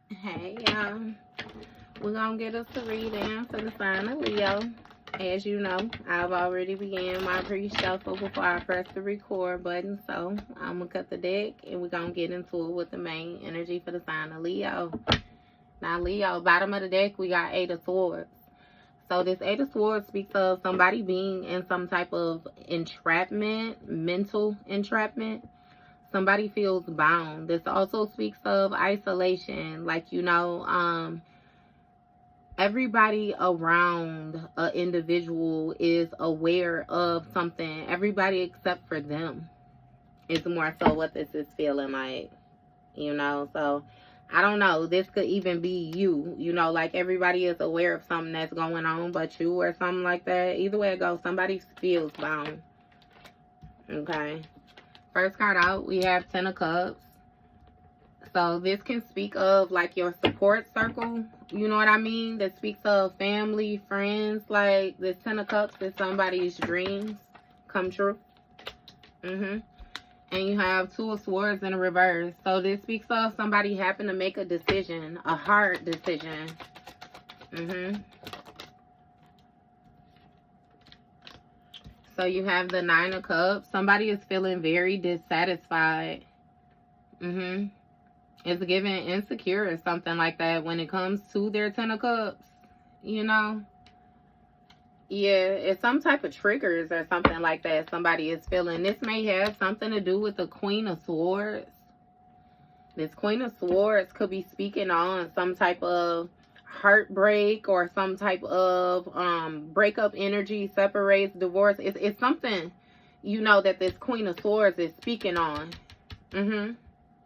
Hey, y'all. We're going to get us a reading for the sign of Leo. As you know, I've already began my pre-shuffle before I press the record button. So I'm going to cut the deck and we're going to get into it with the main energy for the sign of Leo. Now, Leo, bottom of the deck, we got Eight of Swords. So this Eight of Swords speaks of somebody being in some type of entrapment, mental entrapment. Somebody feels bound. This also speaks of isolation. Like, everybody around an individual is aware of something. Everybody except for them is more so what this is feeling like, So I don't know. This could even be you, like everybody is aware of something that's going on but you or something like that. Either way it goes, somebody feels bound. Okay. First card out, we have Ten of Cups. So this can speak of like your support circle. You know what I mean? That speaks of family, friends. Like this Ten of Cups is somebody's dreams come true. And you have Two of Swords in the reverse. So this speaks of somebody having to make a decision, a hard decision. So you have the Nine of Cups. Somebody is feeling very dissatisfied. It's giving insecure or something like that when it comes to their Ten of Cups. Yeah, it's some type of triggers or something like that somebody is feeling. This may have something to do with the Queen of Swords. This Queen of Swords could be speaking on some type of heartbreak or some type of breakup energy, separates, divorce. It's something, that this Queen of Swords is speaking on.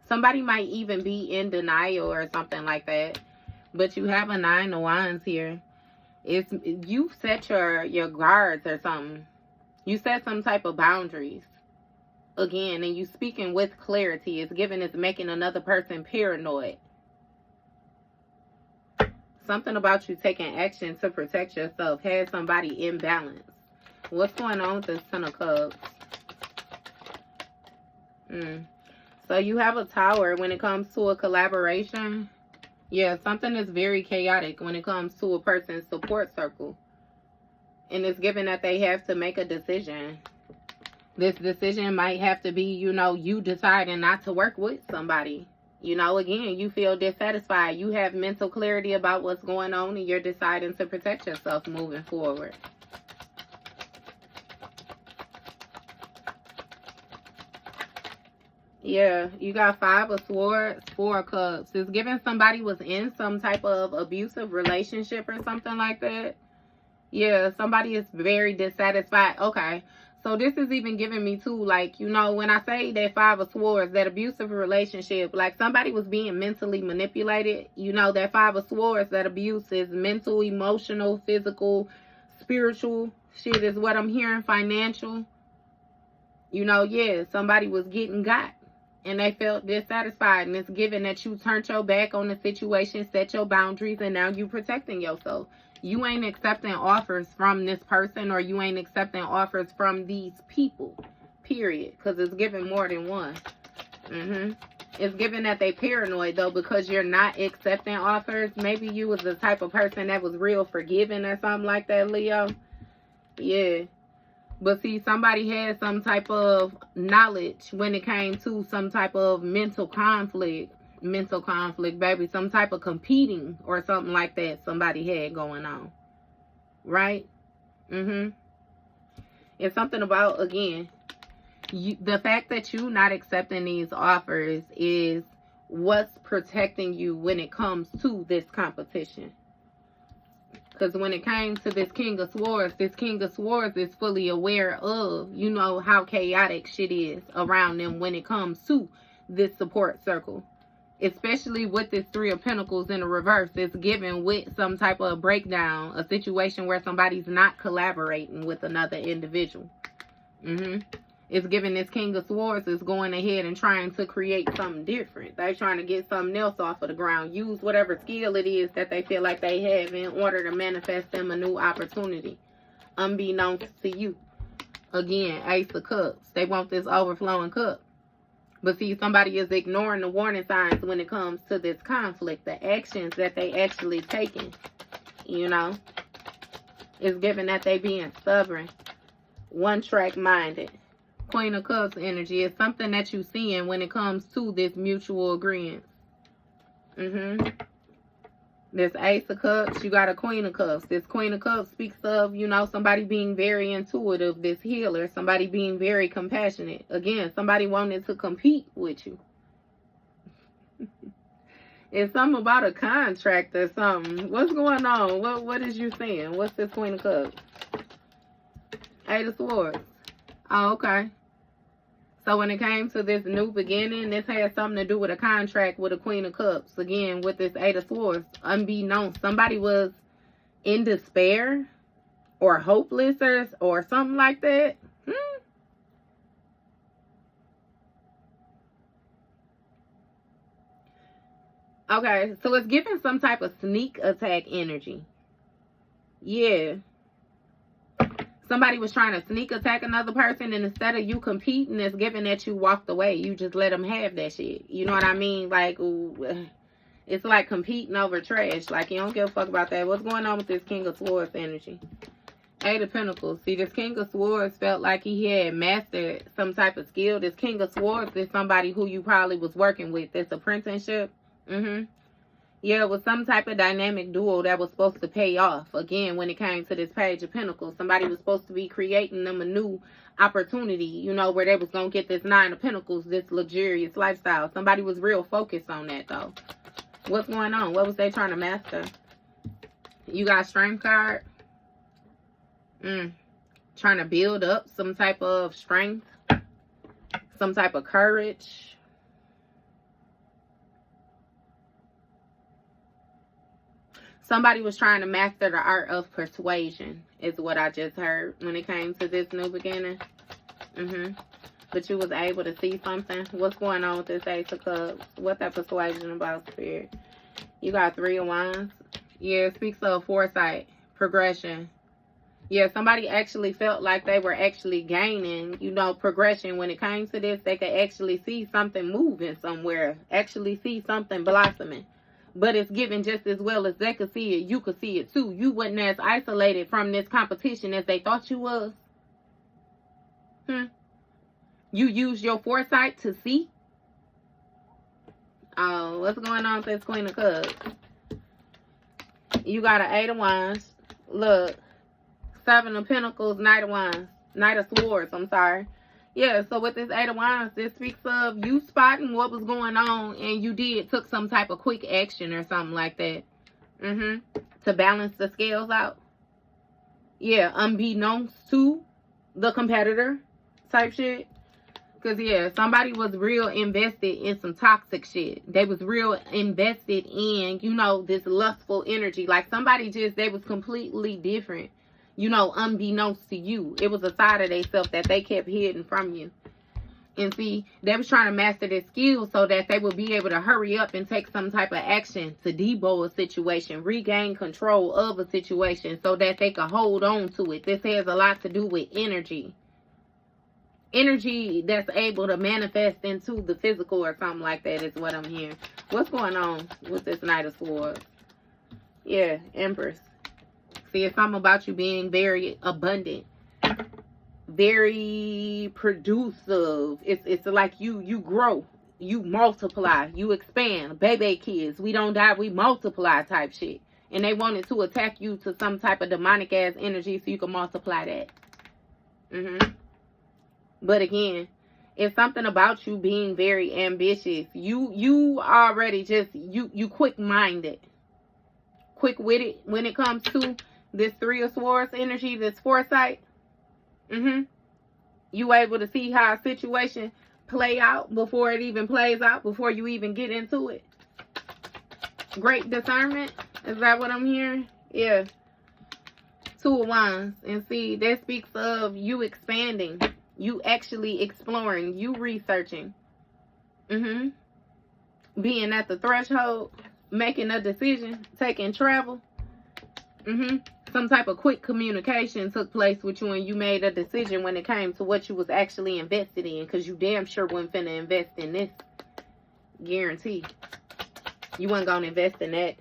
Somebody might even be in denial or something like that. But you have a Nine of Wands here. You set your guards or something. You set some type of boundaries. Again, and you speaking with clarity. It's giving, it's making another person paranoid. Something about you taking action to protect yourself has somebody in balance. What's going on with this Ten of Cups? So you have a Tower when it comes to a collaboration. Yeah, something is very chaotic when it comes to a person's support circle. And it's given that they have to make a decision. This decision might have to be, you deciding not to work with somebody. Again, you feel dissatisfied. You have mental clarity about what's going on and you're deciding to protect yourself moving forward. Yeah, you got Five of Swords, Four of Cups. It's giving somebody was in some type of abusive relationship or something like that. Yeah, somebody is very dissatisfied. Okay, so this is even giving me too, like, when I say that Five of Swords, that abusive relationship, like somebody was being mentally manipulated. That Five of Swords, that abuse is mental, emotional, physical, spiritual shit is what I'm hearing, financial. Yeah, somebody was getting got. And they felt dissatisfied. And it's given that you turned your back on the situation, set your boundaries, and now you protecting yourself. You ain't accepting offers from this person, or you ain't accepting offers from these people, period. Because it's given more than one. It's given that they paranoid, though, because you're not accepting offers. Maybe you was the type of person that was real forgiving or something like that, Leo. Yeah. But see, somebody had some type of knowledge when it came to some type of mental conflict, baby. Some type of competing or something like that somebody had going on. Right? It's something about, again, the fact that you not accepting these offers is what's protecting you when it comes to this competition. Because when it came to this King of Swords is fully aware of, how chaotic shit is around them when it comes to this support circle. Especially with this Three of Pentacles in the reverse. It's given with some type of breakdown, a situation where somebody's not collaborating with another individual. It's giving this King of Swords is going ahead and trying to create something different. They're trying to get something else off of the ground. Use whatever skill it is that they feel like they have in order to manifest them a new opportunity. Unbeknownst to you. Again, Ace of Cups. They want this overflowing cup. But see, somebody is ignoring the warning signs when it comes to this conflict. The actions that they actually taking, you know. It's given that they being stubborn. One-track minded. Queen of Cups energy is something that you seeing when it comes to this mutual agreement. This Ace of Cups, you got a Queen of Cups. This Queen of Cups speaks of, you know, somebody being very intuitive, this healer, somebody being very compassionate. Again, somebody wanting to compete with you. It's something about a contract or something. What's going on? What is you saying? What's this Queen of Cups? Eight of Swords. Oh, okay. So when it came to this new beginning, this had something to do with a contract with a Queen of Cups. Again, with this Eight of Swords, unbeknownst, somebody was in despair or hopeless or something like that. Okay, so it's giving some type of sneak attack energy. Yeah. Somebody was trying to sneak attack another person, and instead of you competing, it's given that you walked away. You just let them have that shit. You know what I mean? Like, ooh, it's like competing over trash. Like, you don't give a fuck about that. What's going on with this King of Swords energy? Eight of Pentacles. See, this King of Swords felt like he had mastered some type of skill. This King of Swords is somebody who you probably was working with. This apprenticeship. Yeah, it was some type of dynamic duo that was supposed to pay off. Again, when it came to this Page of Pentacles, somebody was supposed to be creating them a new opportunity, you know, where they was going to get this Nine of Pentacles, this luxurious lifestyle. Somebody was real focused on that, though. What's going on? What was they trying to master? You got Strength card. Trying to build up some type of strength, some type of courage. Somebody was trying to master the art of persuasion, is what I just heard when it came to this new beginning. But you was able to see something. What's going on with this Ace of Cups? What that persuasion about, Spirit? You got Three of Wands. Yeah, it speaks of foresight, progression. Yeah, somebody actually felt like they were actually gaining, you know, progression. When it came to this, they could actually see something moving somewhere. Actually see something blossoming. But it's given just as well as they could see it, you could see it too. You wasn't as isolated from this competition as they thought you was. You used your foresight to see. Oh, what's going on with this Queen of Cups? You got an Eight of Wands. Look. Seven of Pentacles, Knight of Wands. Knight of Swords, I'm sorry. Yeah, so with this Eight of Wands, this speaks of you spotting what was going on, and you took some type of quick action or something like that. To balance the scales out. Yeah, unbeknownst to the competitor type shit. Because, yeah, somebody was real invested in some toxic shit. They was real invested in, you know, this lustful energy. Like, somebody they was completely different. You know, unbeknownst to you. It was a side of themselves that they kept hidden from you. And see, they was trying to master their skills so that they would be able to hurry up and take some type of action to debo a situation, regain control of a situation so that they could hold on to it. This has a lot to do with energy. Energy that's able to manifest into the physical or something like that is what I'm hearing. What's going on with this Knight of Swords? Yeah, Empress. See, it's something about you being very abundant, very producive. It's like you grow, you multiply, you expand. Baby kids, we don't die, we multiply type shit. And they wanted to attack you to some type of demonic ass energy so you can multiply that. But again, it's something about you being very ambitious. You already just you quick-minded, quick-witted when it comes to this Three of Swords energy, this foresight. You able to see how a situation play out before it even plays out, before you even get into it. Great discernment. Is that what I'm hearing? Yeah. Two of Wands. And see, that speaks of you expanding. You actually exploring. You researching. Being at the threshold. Making a decision. Taking travel. Some type of quick communication took place with you, and you made a decision when it came to what you was actually invested in, because you damn sure wasn't finna invest in this. Guarantee. You wasn't gonna invest in that.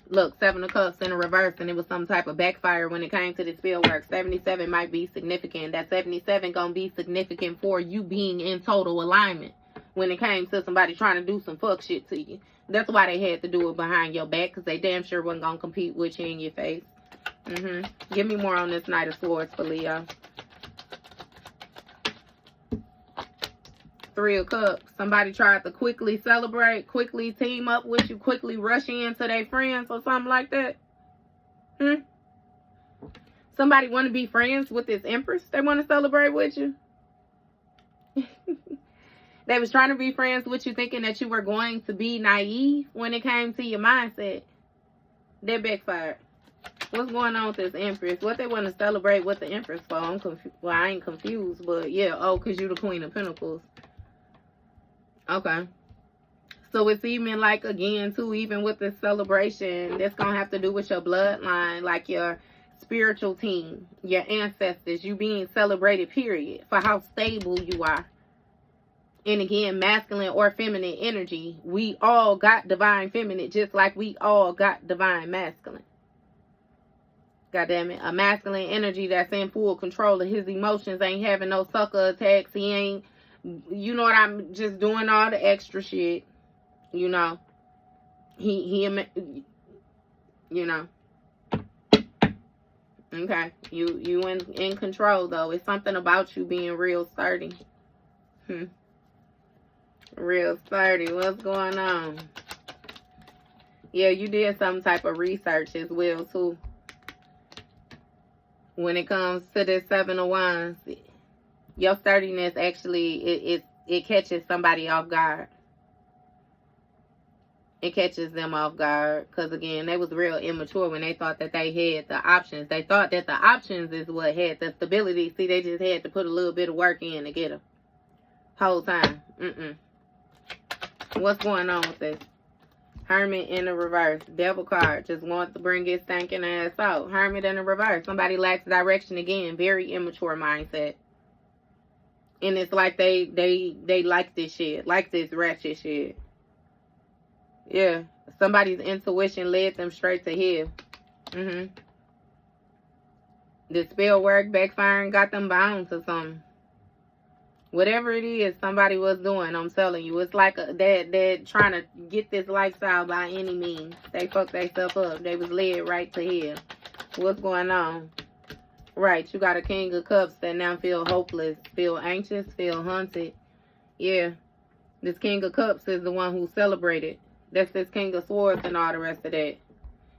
Look, 7 of Cups in a reverse, and it was some type of backfire when it came to this field work. 77 might be significant. That 77 gonna be significant for you being in total alignment when it came to somebody trying to do some fuck shit to you. That's why they had to do it behind your back, because they damn sure wasn't gonna compete with you in your face. Give me more on this Knight of Swords for Leo. 3 of Cups. Somebody tried to quickly celebrate, quickly team up with you, quickly rush into their friends or something like that. Somebody want to be friends with this Empress. They want to celebrate with you. They was trying to be friends with you, thinking that you were going to be naive when it came to your mindset. That backfired. What's going on with this Empress? What they want to celebrate with the Empress for? I'm confused. Well, I ain't confused, but yeah. Oh, because you're the Queen of Pentacles. Okay. So it's even like, again, too, even with this celebration, that's going to have to do with your bloodline, like your spiritual team, your ancestors, you being celebrated, period, for how stable you are. And again, masculine or feminine energy, we all got divine feminine, just like we all got divine masculine. God damn it. A masculine energy that's in full control of his emotions, ain't having no sucker attacks. He ain't, you know what, I'm just doing all the extra shit. You know. He you know. Okay. You in control, though. It's something about you being real sturdy. Real sturdy. What's going on? Yeah, you did some type of research as well, too. When it comes to this 7 of Wands, your sturdiness actually, it catches somebody off guard. It catches them off guard. Because, again, they was real immature when they thought that they had the options. They thought that the options is what had the stability. See, they just had to put a little bit of work in to get them. Whole time. What's going on with this? Hermit in the reverse. Devil card. Just wants to bring his stinking ass out. Hermit in the reverse. Somebody lacks direction again. Very immature mindset. And it's like they like this shit. Like this ratchet shit. Yeah. Somebody's intuition led them straight to hell. The spell work backfiring got them bound to something. Whatever it is somebody was doing, I'm telling you, it's like they're trying to get this lifestyle by any means. They fucked themselves up. They was led right to hell. What's going on? Right, you got a King of Cups that now feel hopeless, feel anxious, feel haunted. Yeah, this King of Cups is the one who celebrated. That's this King of Swords and all the rest of that.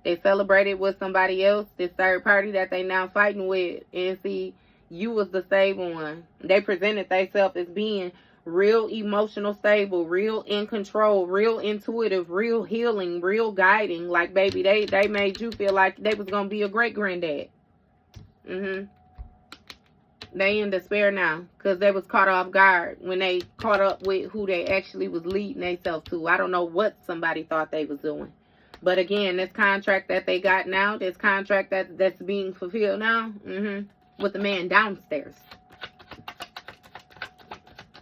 They celebrated with somebody else, this third party that they now fighting with. And see, you was the stable one. They presented themselves as being real emotional stable, real in control, real intuitive, real healing, real guiding. Like, baby, they made you feel like they was going to be a great granddad. They in despair now because they was caught off guard when they caught up with who they actually was leading themselves to. I don't know what somebody thought they was doing. But again, this contract that they got now, this contract that's being fulfilled now, with the man downstairs.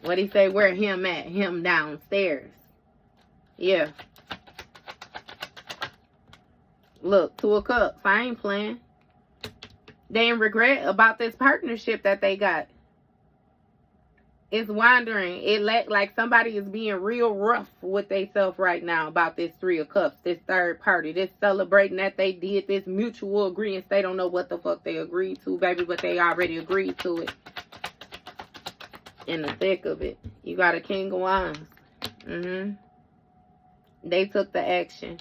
What he say? Where him at? Him downstairs. Yeah. Look, 2 of Cups. I ain't playing. They in regret about this partnership that they got. It's wandering. It like somebody is being real rough with themselves right now about this 3 of Cups, this third party, this celebrating that they did, this mutual agreement. They don't know what the fuck they agreed to, baby, but they already agreed to it. In the thick of it. You got a King of Wands. They took the action.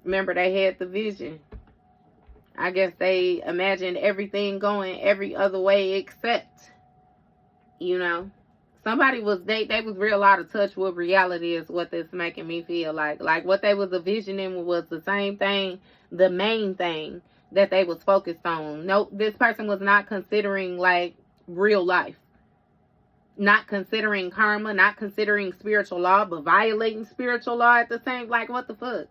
Remember, they had the vision. I guess they imagined everything going every other way except, you know, somebody was, they was real out of touch with reality is what this making me feel like. Like what they was envisioning was the same thing, the main thing that they was focused on. No, this person was not considering like real life. Not considering karma, not considering spiritual law, but violating spiritual law at the same, like what the fuck?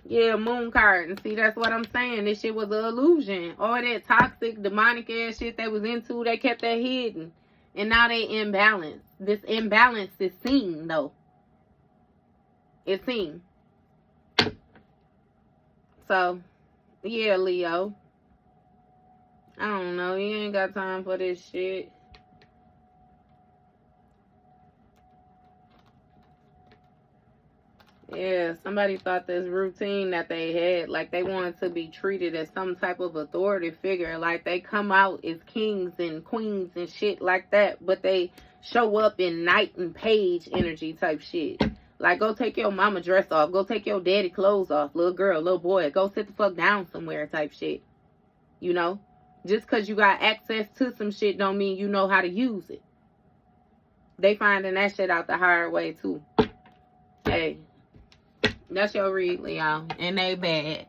Yeah, moon card. And see, that's what I'm saying. This shit was an illusion. All that toxic, demonic ass shit they was into, they kept that hidden. And now they imbalanced. This imbalance is seen, though. It's seen. So, yeah, Leo. I don't know. You ain't got time for this shit. Yeah, somebody thought this routine that they had, like they wanted to be treated as some type of authority figure. Like they come out as kings and queens and shit like that, but they show up in knight and page energy type shit. Like, go take your mama dress off. Go take your daddy clothes off. Little girl, little boy, go sit the fuck down somewhere type shit. You know? Just because you got access to some shit don't mean you know how to use it. They finding that shit out the hard way, too. Hey. That's your read, Leo. And they bad.